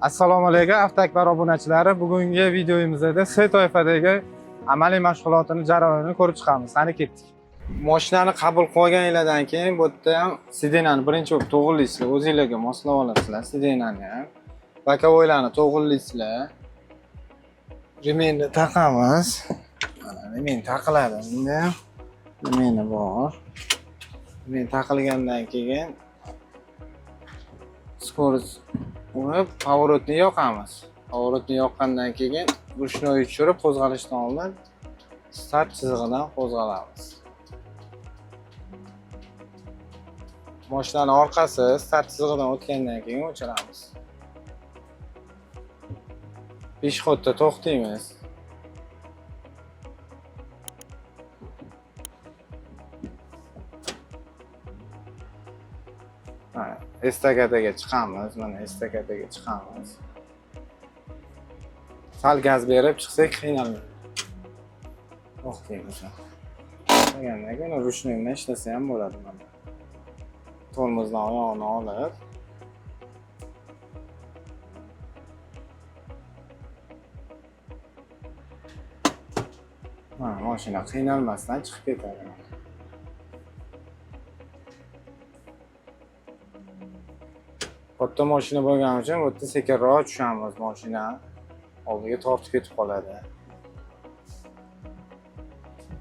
Assalomu alaykum Avtakbar obunachilari. Bugungi videomizda C toifadagi amaliy mashg'ulotini jarayonini ko'rib chiqamiz. Qani ketdik. Mashinani qabul qilganinglardan keyin bu yerda ham sidenani birinchi bo'lib to'g'rilaysizlar. O'zingizlarga moslab olasizlar sidenani ham. Bokovoylarni to'g'rilaysizlar. Remenni taqamiz. Mana remen taqiladi. Endi remeni bor. Remen taqilgandan keyin skorost urib, pavorotni yoqamiz. Pavorotni yoqqandan keyin ruchnoy tushirib qo'zg'alishdan oldin start chizig'idan qo'zg'alamiz. Mashinaning orqasi start chizig'idan o'tgandan keyin o'chiramiz. Peshxodda to'xtaymiz. Estakadaga chiqamiz. Mana estakadaga chiqamiz. Sal gaz berib chiqsak qiynalmaydi. To'xtaymiz. Degandan keyin ruchnoy bilan ishlasa ham bo'ladi mana. Tormozdan oyog'ini olib mana mashina qiynalmasdan chiqib ketadi. Katta mashina bo'lgani uchun bu yerda sekinroq tushamiz, mashina oldiga tortib ketib qoladi.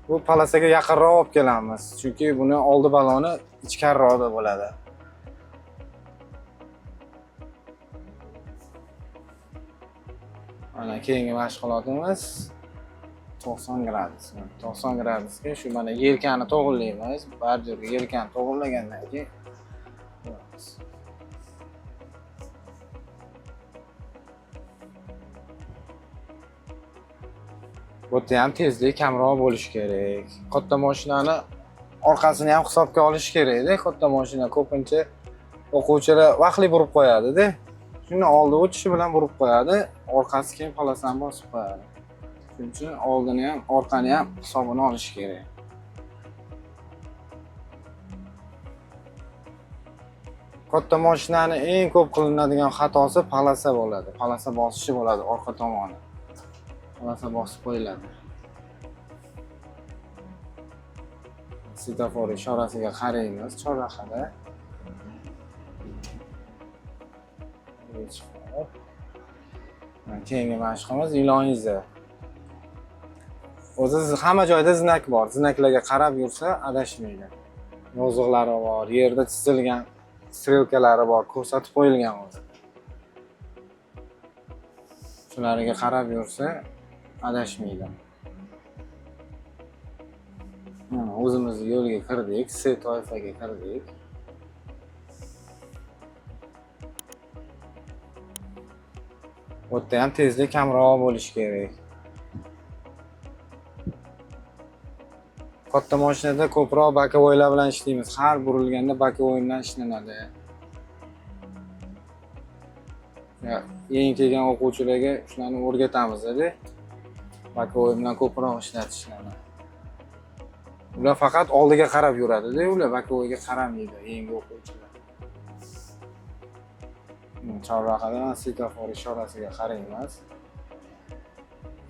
Bu palasaga yaqinroq olib kelamiz, chunki buni oldi baloni ichkariroqda bo'ladi. Mana keyingi mashg'ulotimiz 90 gradus. 90 gradusga shu mana yelkani to'g'rilaymiz. Bardurga yelkani to'g'rilagandan keyin bu yerda ham tezlik kamroq bo'lishi kerak. Katta mashinani orqasini ham hisobga olish kerak-da. Katta mashina ko'pincha o'quvchilar vaqtli burib qo'yadi-da. Shuni oldi o'tishi bilan burib qo'yadi, orqasi keyin palasani bosib qo'yadi. Shuning uchun oldini ham, orqani ham hisobini olish kerak. Katta mashinani eng ko'p qilinadigan xatosi palasa bo'ladi. Palasa bosishi bo'ladi orqa tomoni. Palasa bosib qo'yiladi. Svetofor ishorasiga qaraymiz chorrahada. Keyingi mashqimiz ilon izi. O'zi hamma joyda zinak bor. Zinaklarga qarab yursa adashmaydi. Yozuqlari bor, yerda chizilgan strelkalari bor, ko'rsatib qo'yilgan o'zi. Shularga qarab yursa adashmaydi. Mana o'zimiz yo'lga kirdik, C toifaga kirdik. Bu yerda ham tezlik kamroq bo'lishi kerak. Katta mashinada ko'proq bokovoylar bilan ishlaymiz. Har burilganda bokovoy bilan ishlanadi. Yangi kelgan o'quvchilarga shularni o'rgatamiz-da. Bokovoy bilan ko'proq ishlatishlarni. Ular faqat oldiga qarab yuradi-da, ular bokovoyga qaramaydi, yangi o'quvchilar. Chorrahadan svetofor ishorasiga qaraymiz.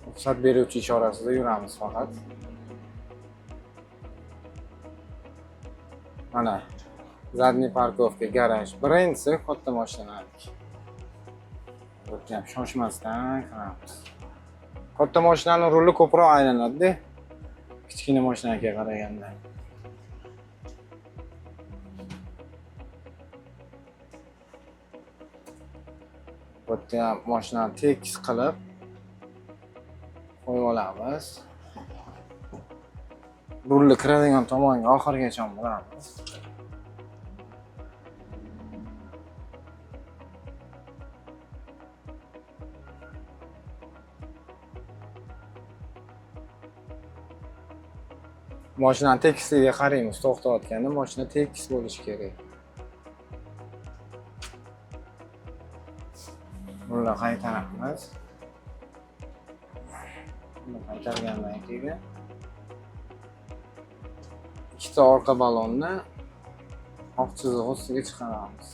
Ruxsat beruvchi ishorasida yuramiz faqat. Mana zadniy parkovka, garaj. Birinchisi katta mashinalik. Bo'tga ham shoshmasdan qilamiz. Katta mashinaning ruli ko'proq aylanadi-da, kichkina mashinaga qaraganda. Bo'tga ham mashinani tekis qilib qo'yib olamiz. Rulni kiradigan tomonga oxirigacha buramiz. Mashinani tekisligiga qaraymiz, to'xtayotganda mashina tekis bo'lishi kerak. Buni qaytaramiz. Buni qaytargandan keyin ikkita orqa balonni oq chiziq ustiga chiqaramiz.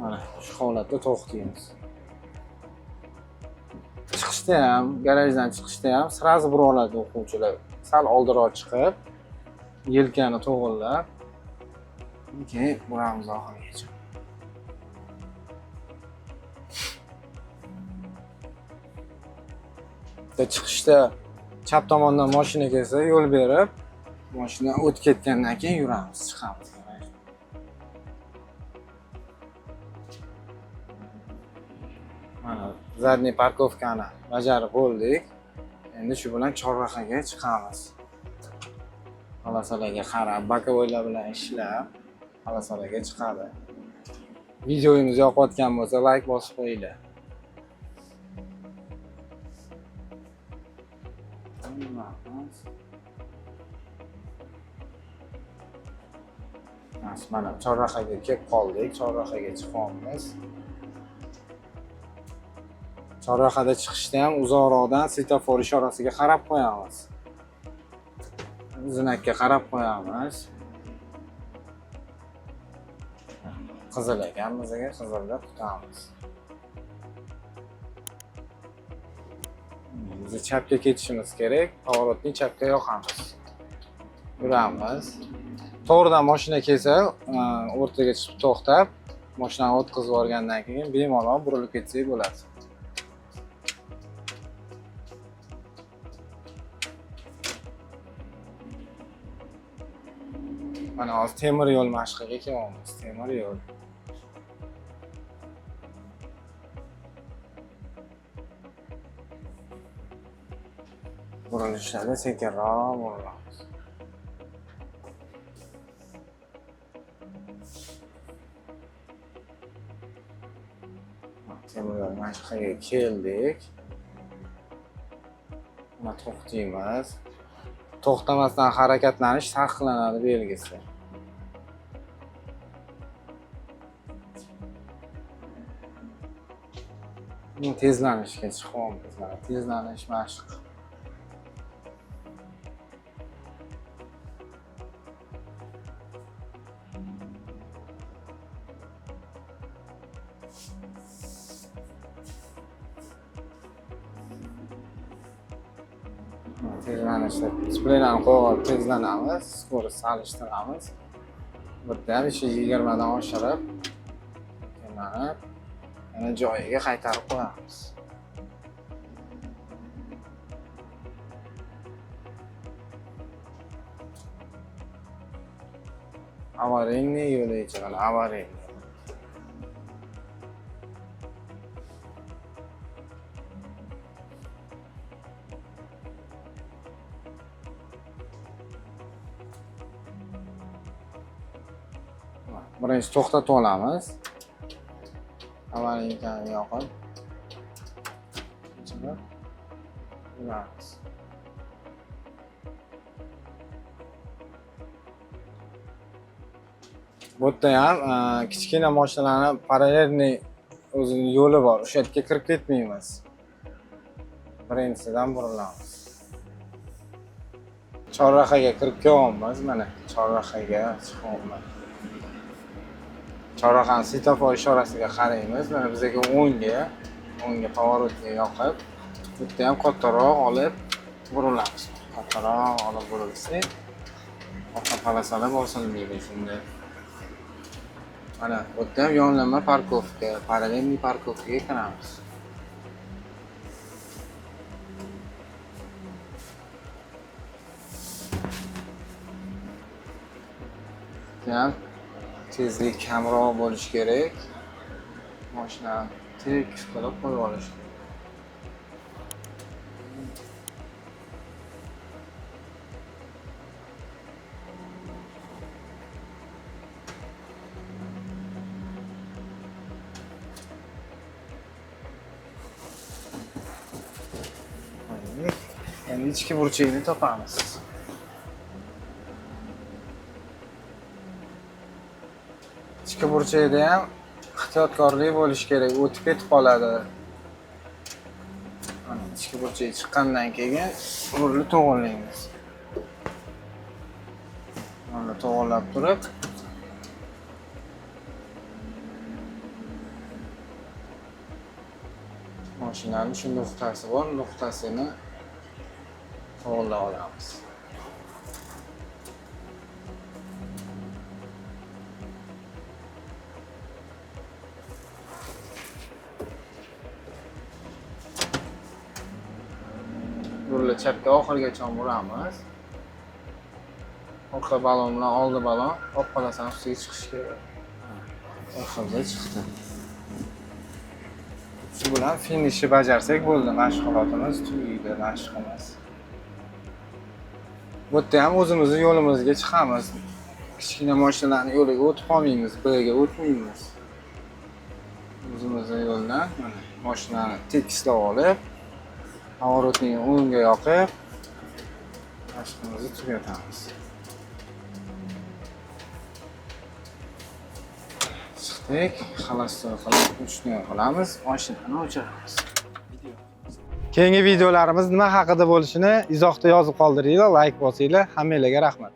Mana shu holatda to'xtaymiz. Chiqishda ham, garajdan chiqishda ham sразу bir oladi o'quvchilar. Sal oldinroq chiqib, yelkani to'g'irlab, keyin buramiz oxirigacha. Chiqishda chap tomondan mashina kelsa, yo'l berib, mashina o'tib ketgandan keyin yuramiz, chiqamiz. Mana zadniy parkovkani bajarib bo'ldik. Endi shu bilan chorrahaga chiqamiz. Palasalarga qarab, bokovoylar bilan ishlab, palasalarga chiqadi. Videomiz yoqayotgan bo'lsa, like bosib qo'yinglar. Mana chorrahaga kelib qoldik, chorrahaga chiqamiz. Chorrahada chiqishda ham uzoqroqdan svetofor ishorasiga qarab qo'yamiz. Znakka qarab qo'yamiz. Qizil ekan, bizga qizilda kutamiz. Biz chapga ketishimiz kerak, pavorotni chapga yoqamiz. Yuramiz. To'g'ridan mashina kelsa, o'rtaga chiqib to'xtab, mashinani o'tkazib yuborgandan keyin bemalol burilib ketsak bo'ladi. Mana hozir temir yo'l mashqiga kelyapmiz, temir yo'l. Burilishlarda sekinroq burilamiz. Temir yo'l mashqiga keldik. Mana to'xtaymiz. To'xtamasdan harakatlanish taqiqlanadi belgisi. Tezlanishga chiqamiz. Tezlanish mashq. Tezlanishda displeylarni qo'yib tezlanamiz, skorost alishtiramiz. Birdan 20 dan oshirib, yana joyiga qaytarib qo'yamiz. Avaringni yo'li ichida, avaring. Birinchi to'xtatib olamiz. Avaringni yoqib. Yuramiz. Bu yerda ham kichkina mashinalarni parallelniy o'zining yo'li bor. O'sha yerga kirib ketmaymiz. Birinchisidan burilamiz. Chorrahaga kirib kelyapmiz. Mana chorrahaga chiqyapmiz. Chorrahani svetofor ishorasiga qaraymiz. Mana bizga o'ngga pavorotga yoqib, bu yerda ham kattaroq olib burilamiz. Kattaroq olib burilsak, orqa palasalar bosilmaydi shunda. Mana bu yerda ham yonlama parkovka, parallelniy parkovkaga kiramiz. Ham tezlik kamroq bo'lishi kerak. Mashina tekis qilib qo'yib olish kerak. Endi ichki burchagini topamiz. Ichki burchakda ham ehtiyotkorlik bo'lish kerak, o'tib ketib qoladi. Mana ichki burchak chiqqandan keyin rulni to'g'irlaymiz. Mana to'g'irlab turib Mashinaning shu nuqtasi bor, nuqtasini to'g'rilab olamiz. Rulni chapga oxirigacha buramiz. Orqa balon bilan oldi balon oqqalasan ustiga chiqishi kerak. Oxirida chiqdi. Shu bilan finishni bajarsak bo'ldi, mashg'ulotimiz tugaydi, mashqimiz. Bu yerda ham o'zimizni yo'limizga chiqamiz. Kichkina mashinalarning yo'liga o'tib qolmaymiz, biriga o'tmaymiz. O'zimizni yo'ldan mana mashinani tekislab olib, pavorotning o'ngga yoqib, mashqimizni tugatamiz. Chiqdik, xalostor qilib ushni qilamiz, mashinani o'chiramiz. Keyingi videolarimiz nima haqida bo'lishini izohda yozib qoldiringlar, like bosinglar. Hammanglarga rahmat.